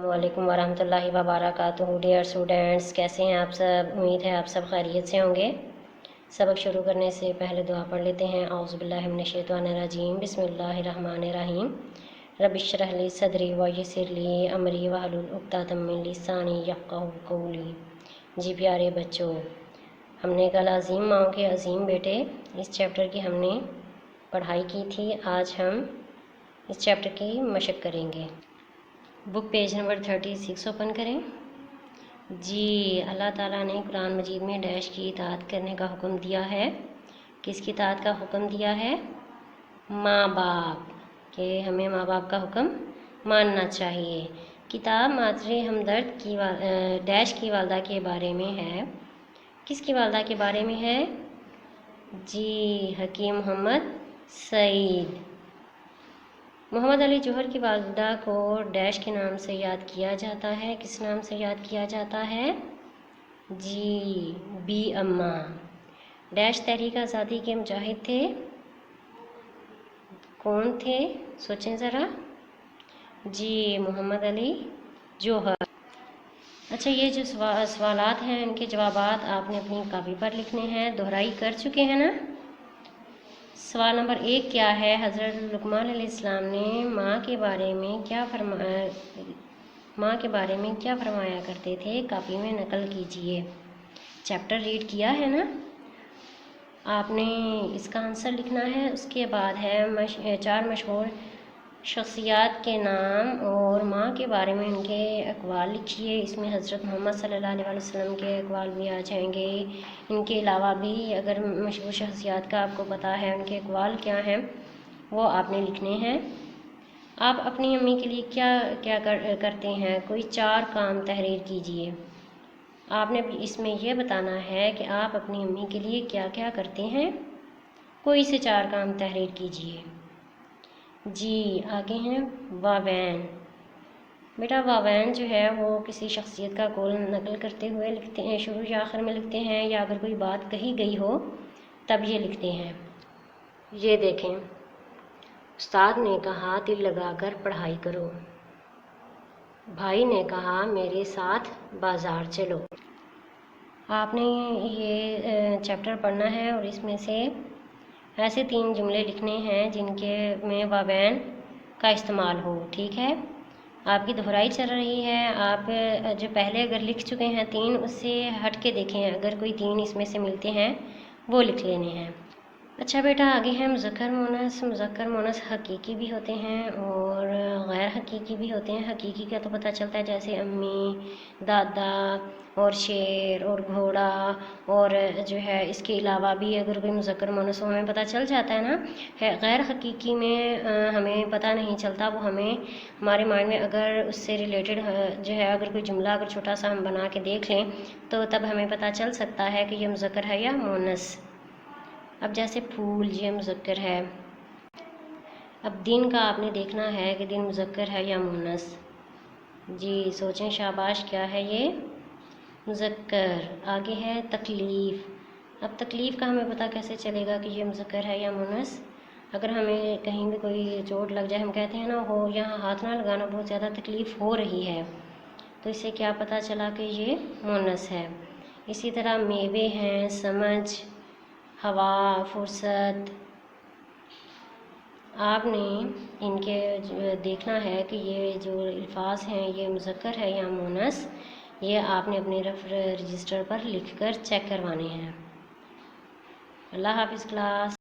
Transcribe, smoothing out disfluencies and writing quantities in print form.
अस्सलामुअलैकुम वरहमतुल्लाहि वबरकातुहू। Dear students, कैसे हैं आप सब? उम्मीद है आप सब खैरियत से होंगे। सबक शुरू करने से पहले दुआ पढ़ लेते हैं। औज़ु बिल्लाहि मिनश शैतानिर रजीम, बिस्मिल्लाहिर्रहमानिर रहीम। रब्बि इश्रह ली सदरी व यस्सिर ली अमरी वहलुल उक़दतम मिन लिसानी यफ़क़हू क़ौली। जी प्यारे बच्चों, हमने कल अज़ीम माओ के अज़ीम बेटे इस चैप्टर की हमने पढ़ाई की थी। आज हम इस चैप्टर की मशक करेंगे। बुक पेज नंबर 36 ओपन करें। जी, अल्लाह ताला ने कुरान मजीद में डैश की इताअत करने का हुक्म दिया है। किसकी इताअत का हुक्म दिया है? माँ बाप के, हमें माँ बाप का हुक्म मानना चाहिए। किताब मातरे हमदर्द की डैश की वालदा के बारे में है। किसकी वालदा के बारे में है? जी, हकीम मोहम्मद सईद। मोहम्मद अली जौहर की वालदा को डैश के नाम से याद किया जाता है। किस नाम से याद किया जाता है? जी, बी अम्मा। डैश तहरीक आज़ादी के मुजाहिद थे। कौन थे? सोचें ज़रा। जी, मोहम्मद अली जौहर। अच्छा, ये जो सवालात हैं इनके जवाबात आपने अपनी कापी पर लिखने हैं। दोहराई कर चुके हैं ना? सवाल नंबर 1 क्या है? हज़रत लुक़मान अलैहिस्सलाम ने माँ के बारे में क्या फरमाया करते थे? कापी में नकल कीजिए। चैप्टर रीड किया है ना? आपने इसका आंसर लिखना है। उसके बाद है 4 मशहूर शख्सियात के नाम और माँ के बारे में उनके अक़वाल लिखिए। इसमें हज़रत मोहम्मद सल्लल्लाहु अलैहि वसल्लम के अक़वाल भी आ जाएंगे। इनके अलावा भी अगर मशहूर शख्सियात का आपको पता है उनके अक़वाल क्या हैं वो आपने लिखने हैं। आप अपनी अम्मी के लिए क्या क्या करते हैं? कोई 4 काम तहरीर कीजिए। आपने इसमें यह बताना है कि आप अपनी अम्मी के लिए क्या क्या करते हैं। कोई से 4 काम तहरीर कीजिए। जी, आगे हैं वावैन। बेटा, वावैन जो है वो किसी शख्सियत का कौल नकल करते हुए लिखते हैं, शुरू या आखिर में लिखते हैं, या अगर कोई बात कही गई हो तब ये लिखते हैं। ये देखें, उस्ताद ने कहा दिल लगाकर पढ़ाई करो, भाई ने कहा मेरे साथ बाज़ार चलो। आपने ये चैप्टर पढ़ना है और इसमें से ऐसे 3 जुमले लिखने हैं जिनके में वावैन का इस्तेमाल हो। ठीक है, आपकी दोहराई चल रही है। आप जो पहले अगर लिख चुके हैं 3, उससे हट के देखें, अगर कोई 3 इसमें से मिलते हैं वो लिख लेने हैं। अच्छा बेटा, आगे है मुज़क्कर मुअन्नस। मुज़क्कर मुअन्नस हकीकी भी होते हैं और गैर हकीकी भी होते हैं। हकीकी का तो पता चलता है, जैसे अम्मी, दादा और शेर और घोड़ा, और जो है इसके अलावा भी अगर कोई मुज़क्कर मुअन्नस हो हमें पता चल जाता है ना। है गैर हकीकी में हमें पता नहीं चलता। वो हमें हमारे माइंड में अगर उससे रिलेटेड जो है अगर कोई जुमला अगर छोटा सा हम बना के देख लें तो तब हमें पता चल सकता है कि ये मुज़क्कर है या मुअन्नस। अब जैसे फूल, ये मुज़क्कर है। अब दिन का आपने देखना है कि दिन मुज़क्कर है या मुअन्नस। जी, सोचें, शाबाश, क्या है ये? मुज़क्कर। आगे है तकलीफ़। अब तकलीफ़ का हमें पता कैसे चलेगा कि ये मुज़क्कर है या मुअन्नस? अगर हमें कहीं भी कोई चोट लग जाए, हम कहते हैं ना हो यहाँ हाथ ना लगाना, बहुत ज़्यादा तकलीफ़ हो रही है, तो इससे क्या पता चला कि ये मुअन्नस है। इसी तरह मेवे हैं, समझ, हवा, फुर्सत। आपने इनके देखना है कि ये जो अल्फाज हैं ये मुज़क्कर है या मुअन्नस। ये आपने अपने रफ रजिस्टर पर लिखकर चेक करवाने हैं। अल्लाह हाफ़िज़ क्लास।